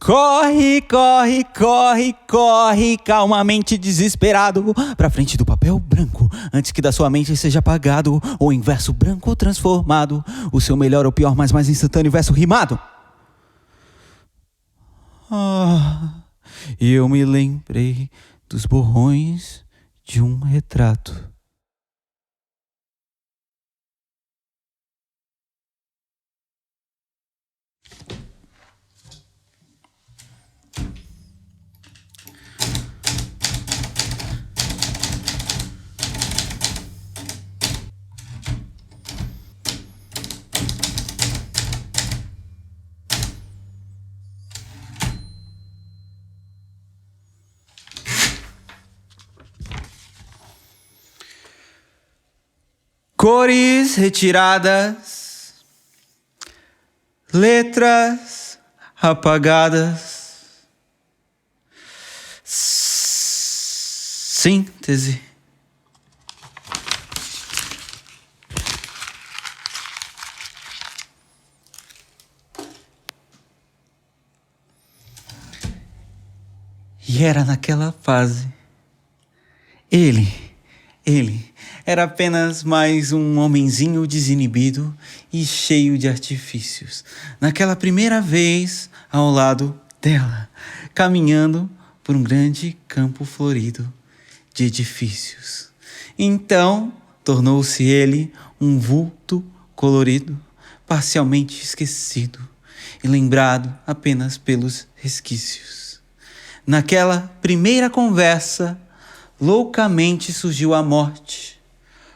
Corre, corre, corre, corre, calmamente desesperado, pra frente do papel branco, antes que da sua mente seja apagado, ou em verso branco transformado, o seu melhor ou pior, mas mais instantâneo verso rimado. E eu me lembrei dos borrões de um retrato. Cores retiradas, letras apagadas, síntese. E era naquela fase. Ele era apenas mais um homenzinho desinibido e cheio de artifícios. Naquela primeira vez ao lado dela, caminhando por um grande campo florido de edifícios. Então, tornou-se ele um vulto colorido, parcialmente esquecido e lembrado apenas pelos resquícios. Naquela primeira conversa, loucamente surgiu a morte,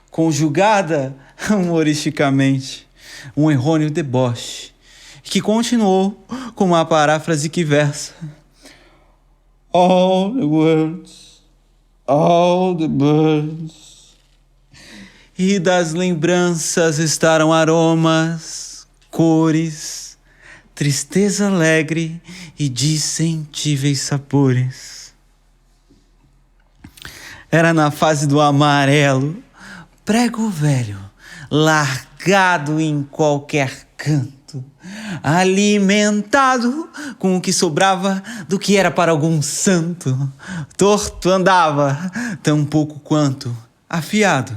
conjugada humoristicamente, um errôneo deboche, que continuou com uma paráfrase que versa: All the words, all the birds. E das lembranças restaram aromas, cores, tristeza alegre e dissentíveis sabores. Era na fase do amarelo, prego velho, largado em qualquer canto, alimentado com o que sobrava do que era para algum santo. Torto andava, tão pouco quanto, afiado,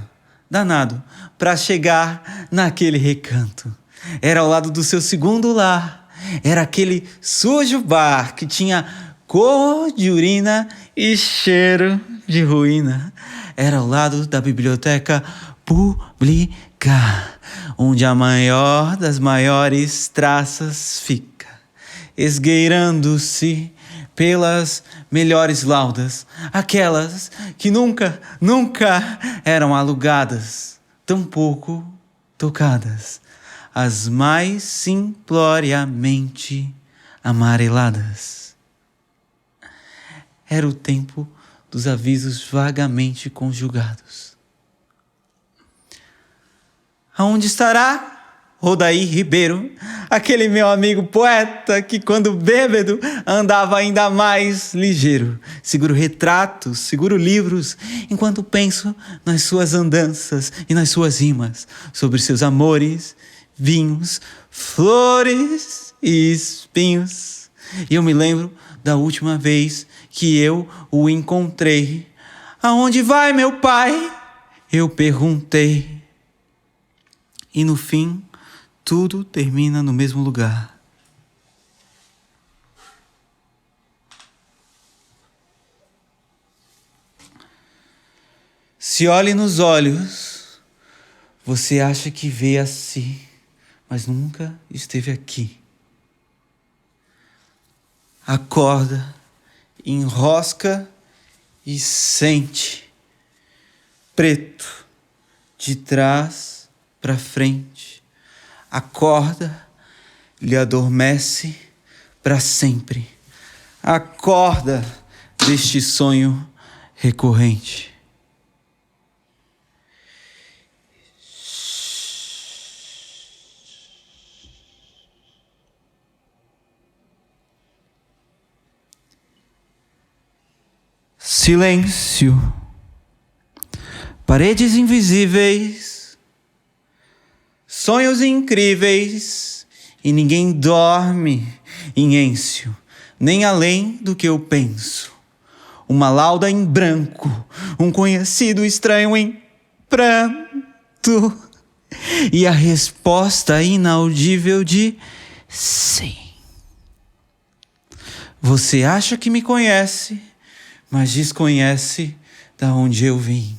danado, para chegar naquele recanto. Era ao lado do seu segundo lar, era aquele sujo bar que tinha cor de urina e cheiro de ruína. Era ao lado da biblioteca pública, onde a maior das maiores traças fica, esgueirando-se pelas melhores laudas, aquelas que nunca eram alugadas, tampouco tocadas, as mais simploriamente amareladas. Era o tempo dos avisos vagamente conjugados. Aonde estará Rodaí Ribeiro, aquele meu amigo poeta que, quando bêbado, andava ainda mais ligeiro? Seguro retratos, seguro livros, enquanto penso nas suas andanças e nas suas rimas, sobre seus amores, vinhos, flores e espinhos. E eu me lembro da última vez que eu o encontrei. Aonde vai, meu pai? Eu perguntei. E no fim, tudo termina no mesmo lugar. Se olhe nos olhos, você acha que vê a si, mas nunca esteve aqui. Acorda, enrosca e sente. Preto, de trás para frente. Acorda, lhe adormece para sempre. Acorda deste sonho recorrente. Silêncio, paredes invisíveis, sonhos incríveis, e ninguém dorme em Êncio, nem além do que eu penso. Uma lauda em branco, um conhecido estranho em pranto, e a resposta inaudível de sim. Você acha que me conhece, mas desconhece da onde eu vim.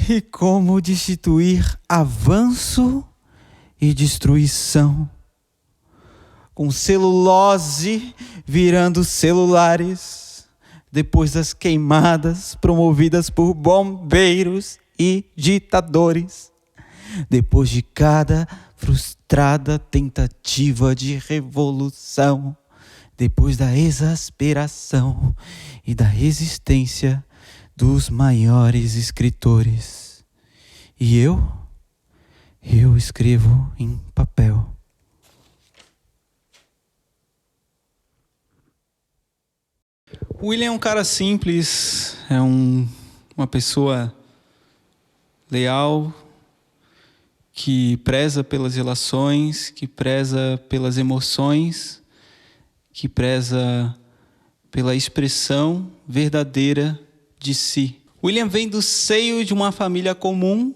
E como destituir avanço e destruição, com celulose virando celulares, depois das queimadas promovidas por bombeiros e ditadores, depois de cada frustrada tentativa de revolução, depois da exasperação e da resistência dos maiores escritores. E eu escrevo em papel. O William é um cara simples, é uma pessoa leal, que preza pelas relações, que preza pelas emoções, que preza pela expressão verdadeira de si. William vem do seio de uma família comum,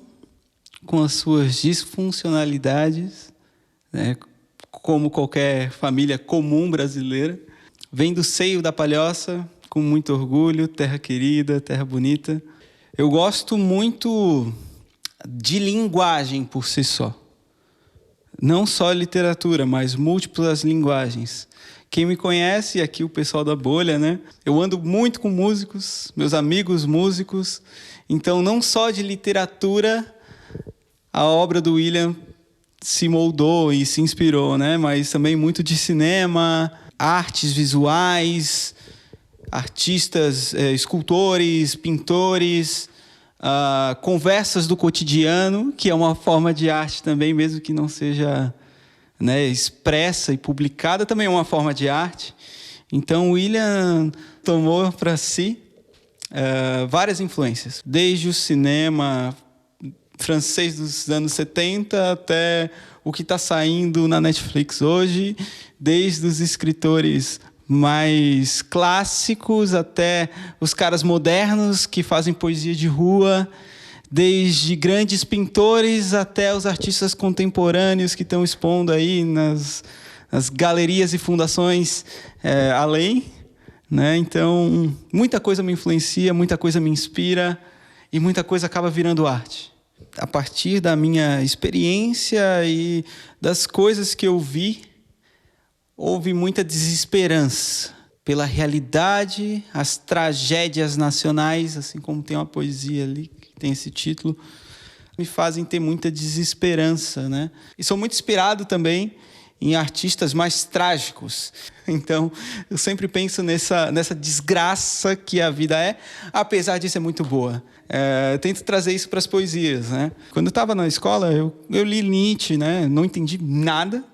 com as suas disfuncionalidades, né, como qualquer família comum brasileira. Vem do seio da Palhoça, com muito orgulho, terra querida, terra bonita. Eu gosto muito de linguagem por si só. Não só literatura, mas múltiplas linguagens. Quem me conhece, aqui o pessoal da bolha, né? Eu ando muito com músicos, meus amigos músicos. Então, não só de literatura, a obra do William se moldou e se inspirou, né? Mas também muito de cinema, artes visuais, artistas, escultores, pintores, conversas do cotidiano, que é uma forma de arte também, mesmo que não seja, né, expressa e publicada, também é uma forma de arte. Então, William tomou para si várias influências, desde o cinema francês dos anos 70 até o que está saindo na Netflix hoje, desde os escritores mais clássicos até os caras modernos que fazem poesia de rua, desde grandes pintores até os artistas contemporâneos que estão expondo aí nas galerias e fundações além, né? Então, muita coisa me influencia, muita coisa me inspira e muita coisa acaba virando arte. A partir da minha experiência e das coisas que eu vi, houve muita desesperança pela realidade, as tragédias nacionais, assim como tem uma poesia ali que tem esse título, me fazem ter muita desesperança, né? E sou muito inspirado também em artistas mais trágicos. Então, eu sempre penso nessa desgraça que a vida é, apesar de ser muito boa. Eu tento trazer isso para as poesias, né? Quando eu estava na escola, eu li Nietzsche, né? Não entendi nada,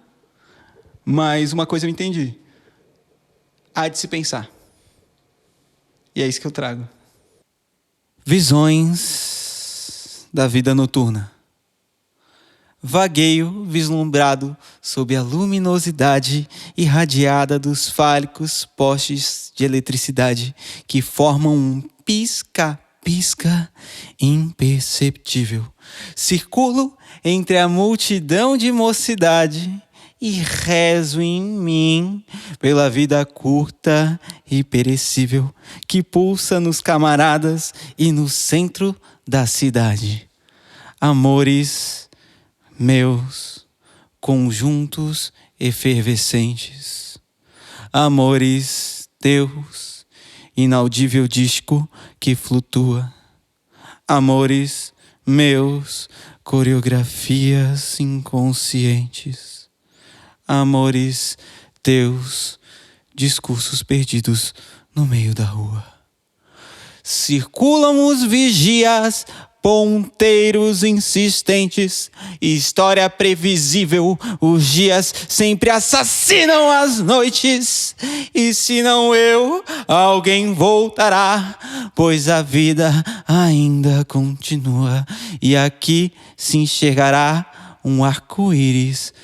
mas uma coisa eu entendi. Há de se pensar. E é isso que eu trago. Visões da vida noturna. Vagueio vislumbrado sob a luminosidade irradiada dos fálicos postes de eletricidade que formam um pisca-pisca imperceptível. Circulo entre a multidão de mocidade e rezo em mim pela vida curta e perecível que pulsa nos camaradas e no centro da cidade. Amores meus, conjuntos efervescentes, amores teus, inaudível disco que flutua, amores meus, coreografias inconscientes, amores teus, discursos perdidos no meio da rua. Circulam os vigias ponteiros insistentes, história previsível, os dias sempre assassinam as noites. E se não eu, alguém voltará, pois a vida ainda continua. E aqui se enxergará um arco-íris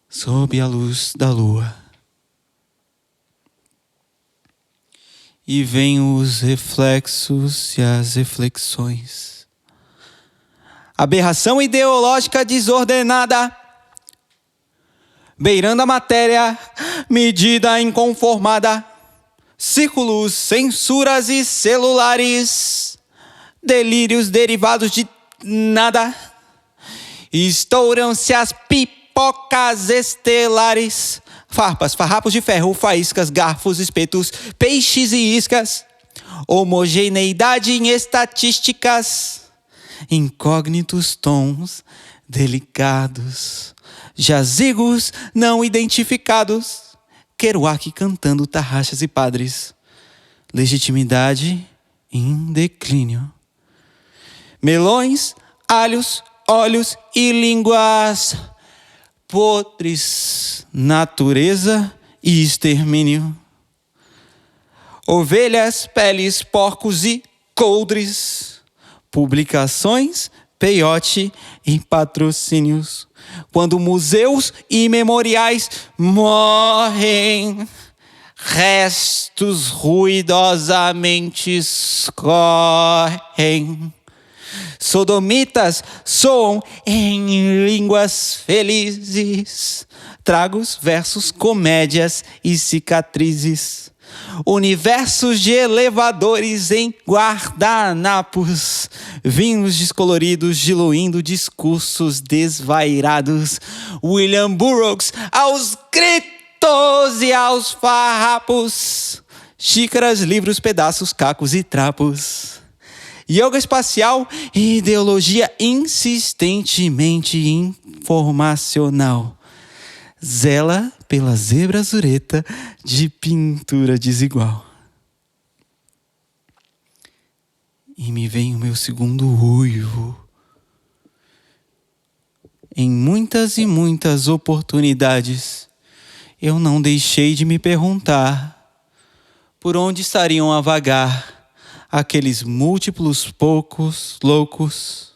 sob a luz da lua. E vêm os reflexos e as reflexões. Aberração ideológica desordenada, beirando a matéria, medida inconformada. Círculos, censuras e celulares, delírios derivados de nada. Estouram-se as pipocas estelares. Farpas, farrapos de ferro, faíscas, garfos, espetos, peixes e iscas. Homogeneidade em estatísticas. Incógnitos tons delicados. Jazigos não identificados. Kerouac cantando tarraxas e padres. Legitimidade em declínio. Melões, alhos, olhos e línguas podres, natureza e extermínio. Ovelhas, peles, porcos e coldres. Publicações, peiote e patrocínios. Quando museus e memoriais morrem, restos ruidosamente escorrem. Sodomitas soam em línguas felizes. Tragos, versos, comédias e cicatrizes. Universos de elevadores em guardanapos. Vinhos descoloridos diluindo discursos desvairados. William Burroughs aos gritos e aos farrapos. Xícaras, livros, pedaços, cacos e trapos. Yoga espacial e ideologia insistentemente informacional. Zela pela zebra azureta de pintura desigual. E me vem o meu segundo uivo. Em muitas e muitas oportunidades, eu não deixei de me perguntar por onde estariam a vagar aqueles múltiplos poucos loucos,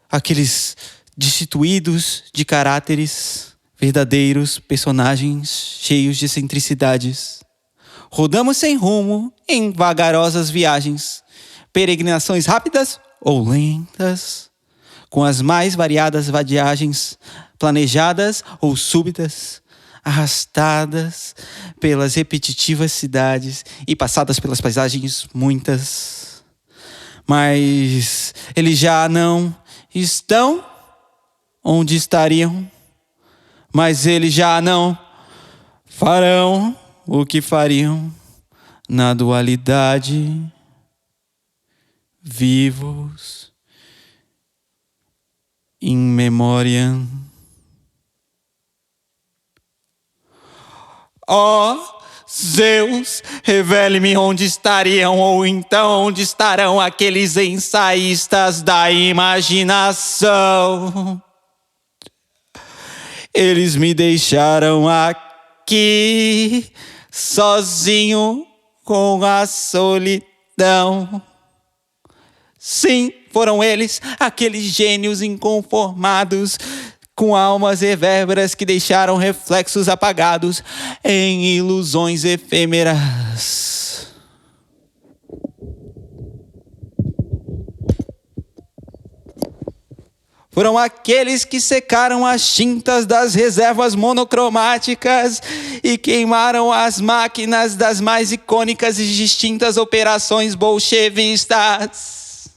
aqueles destituídos de caráteres, verdadeiros personagens cheios de excentricidades. Rodamos sem rumo em vagarosas viagens, peregrinações rápidas ou lentas, com as mais variadas vadiagens, planejadas ou súbitas, arrastadas pelas repetitivas cidades e passadas pelas paisagens muitas. Mas eles já não estão onde estariam, mas eles já não farão o que fariam na dualidade, vivos in memoriam. Ó Zeus, revele-me onde estariam, ou então onde estarão aqueles ensaístas da imaginação. Eles me deixaram aqui, sozinho com a solidão. Sim, foram eles, aqueles gênios inconformados, com almas reverberas que deixaram reflexos apagados em ilusões efêmeras. Foram aqueles que secaram as tintas das reservas monocromáticas e queimaram as máquinas das mais icônicas e distintas operações bolchevistas.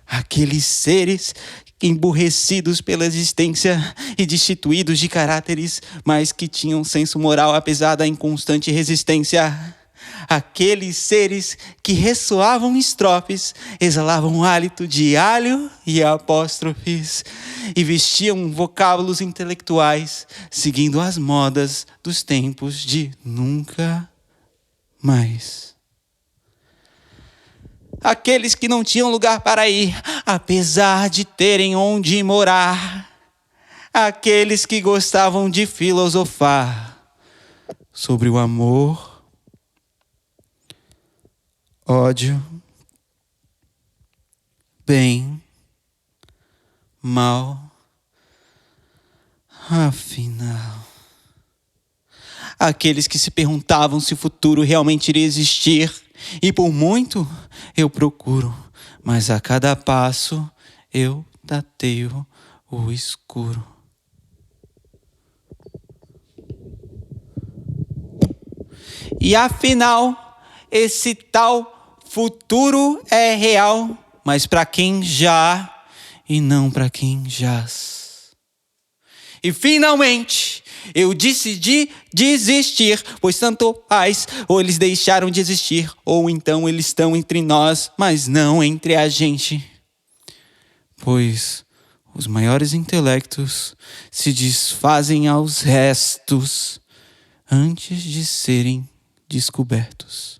Aqueles seres emburrecidos pela existência e destituídos de caráteres, mas que tinham senso moral apesar da inconstante resistência. Aqueles seres que ressoavam estrofes, exalavam hálito de alho e apóstrofes e vestiam vocábulos intelectuais, seguindo as modas dos tempos de nunca mais. aqueles que não tinham lugar para ir, apesar de terem onde morar, aqueles que gostavam de filosofar sobre o amor, ódio, bem, mal, afinal. Aqueles que se perguntavam se o futuro realmente iria existir. E por muito eu procuro, mas a cada passo eu tateio o escuro. E afinal, esse tal futuro é real, mas para quem já e não para quem jaz. E finalmente eu decidi desistir, pois tanto faz, ou eles deixaram de existir, ou então eles estão entre nós, mas não entre a gente. Pois os maiores intelectos se desfazem aos restos antes de serem descobertos.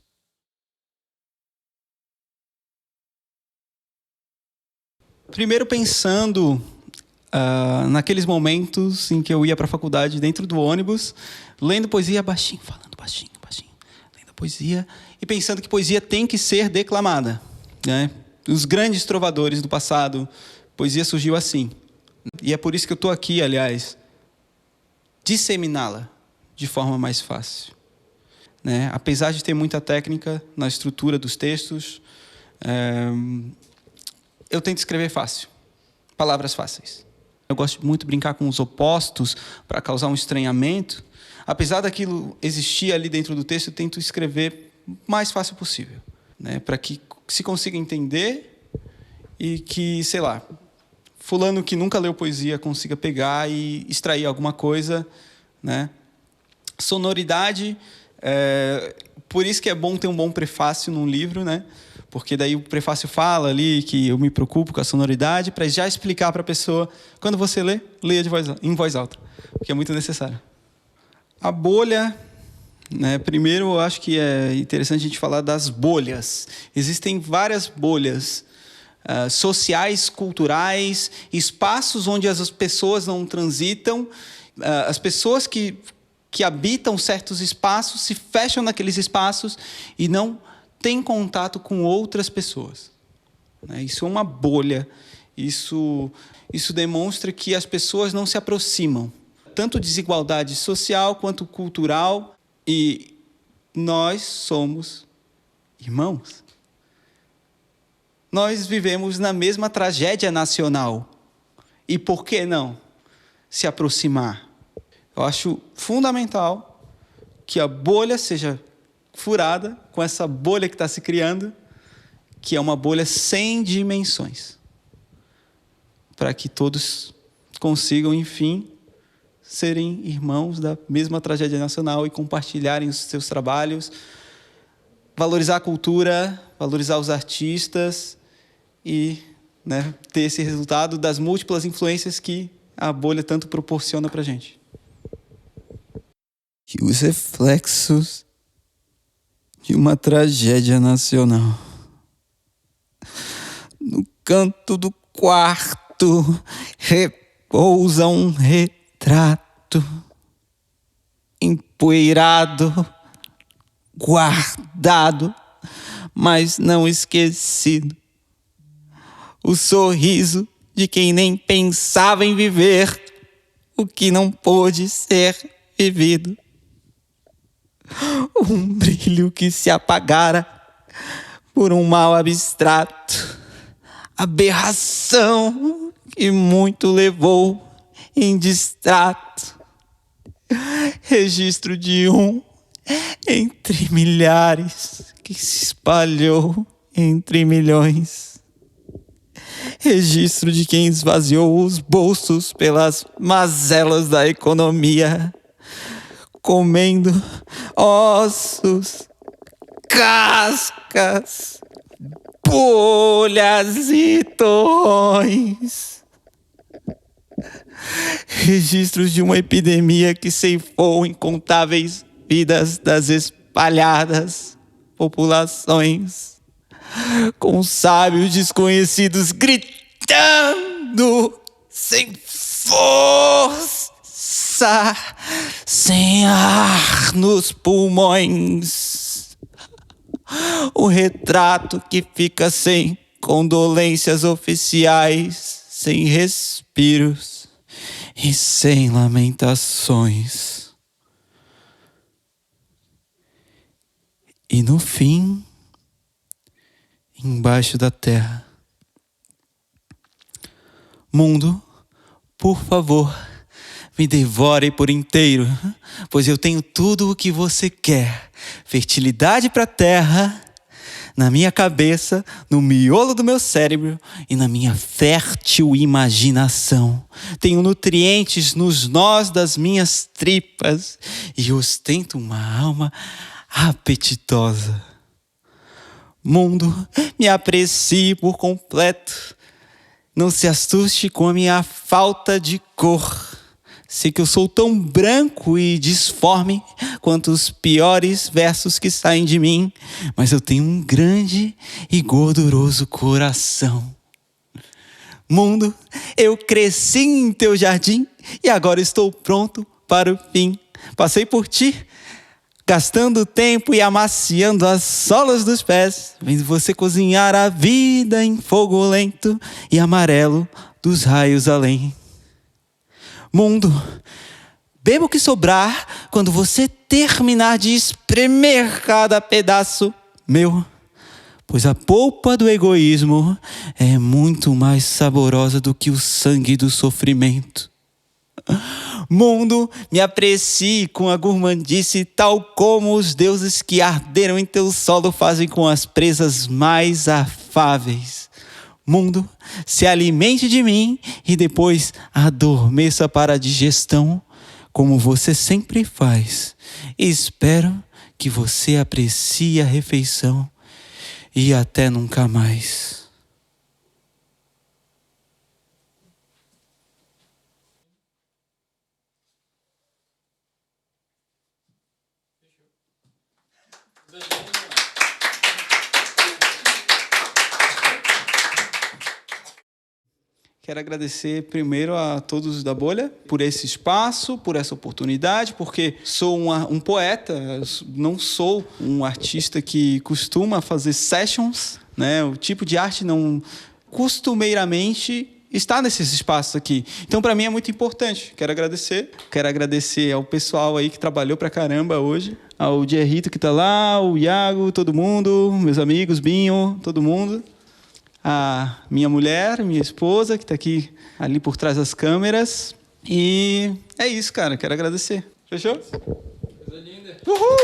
Primeiro pensando naqueles momentos em que eu ia para a faculdade dentro do ônibus, lendo poesia baixinho, falando baixinho, lendo poesia e pensando que poesia tem que ser declamada, né? Os grandes trovadores do passado, poesia surgiu assim. E é por isso que eu estou aqui, aliás, disseminá-la de forma mais fácil, né? Apesar de ter muita técnica na estrutura dos textos, eu tento escrever fácil, palavras fáceis. Eu gosto muito de brincar com os opostos para causar um estranhamento. Apesar daquilo existir ali dentro do texto, eu tento escrever o mais fácil possível, né? Para que se consiga entender e que, sei lá, fulano que nunca leu poesia consiga pegar e extrair alguma coisa, né? Sonoridade, por isso que é bom ter um bom prefácio num livro, né? Porque daí o prefácio fala ali que eu me preocupo com a sonoridade para já explicar para a pessoa. Quando você lê, leia em voz alta, porque é muito necessário. A bolha, né? Primeiro, eu acho que é interessante a gente falar das bolhas. Existem várias bolhas sociais, culturais, espaços onde as pessoas não transitam. As pessoas que habitam certos espaços se fecham naqueles espaços e não tem contato com outras pessoas, né? Isso é uma bolha. Isso demonstra que as pessoas não se aproximam. Tanto desigualdade social quanto cultural. E nós somos irmãos. Nós vivemos na mesma tragédia nacional. E por que não se aproximar? Eu acho fundamental que a bolha seja furada com essa bolha que está se criando, que é uma bolha sem dimensões, para que todos consigam, enfim, serem irmãos da mesma tragédia nacional e compartilharem os seus trabalhos, valorizar a cultura, valorizar os artistas e, né, ter esse resultado das múltiplas influências que a bolha tanto proporciona para a gente. E os reflexos de uma tragédia nacional. No canto do quarto repousa um retrato empoeirado, guardado, mas não esquecido. O sorriso de quem nem pensava em viver o que não pôde ser vivido. Um brilho que se apagara por um mal abstrato, aberração que muito levou em distrato, registro de um entre milhares que se espalhou entre milhões, registro de quem esvaziou os bolsos pelas mazelas da economia, comendo ossos, cascas, bolhas e torrões. Registros de uma epidemia que ceifou incontáveis vidas das espalhadas populações. com sábios desconhecidos gritando sem força, sem ar nos pulmões. O retrato que fica sem condolências oficiais, sem respiros e sem lamentações. E no fim, embaixo da terra, mundo, por favor, me devore por inteiro, pois eu tenho tudo o que você quer. Fertilidade para a terra, na minha cabeça, no miolo do meu cérebro e na minha fértil imaginação. Tenho nutrientes nos nós das minhas tripas e ostento uma alma apetitosa. Mundo, me aprecie por completo. Não se assuste com a minha falta de cor. Sei que eu sou tão branco e disforme quanto os piores versos que saem de mim, mas eu tenho um grande e gorduroso coração. Mundo, eu cresci em teu jardim e agora estou pronto para o fim. Passei por ti, gastando tempo e amaciando as solas dos pés, vendo você cozinhar a vida em fogo lento e amarelo dos raios além. Mundo, beba o que sobrar quando você terminar de espremer cada pedaço meu, pois a polpa do egoísmo é muito mais saborosa do que o sangue do sofrimento. Mundo, me aprecie com a gourmandice, tal como os deuses que arderam em teu solo fazem com as presas mais afáveis. Mundo, se alimente de mim e depois adormeça para a digestão, como você sempre faz. Espero que você aprecie a refeição e até nunca mais. Quero agradecer primeiro a todos da Bolha por esse espaço, por essa oportunidade, porque sou um poeta, não sou um artista que costuma fazer sessions, né? O tipo de arte não costumeiramente está nesses espaços aqui. Então, para mim, é muito importante. Quero agradecer ao pessoal aí que trabalhou pra caramba hoje, ao Dierrito que está lá, o Iago, todo mundo, meus amigos, Binho, todo mundo. A minha mulher, minha esposa, que está aqui ali por trás das câmeras. E é isso, cara. Quero agradecer. Fechou? Coisa linda. Uhul!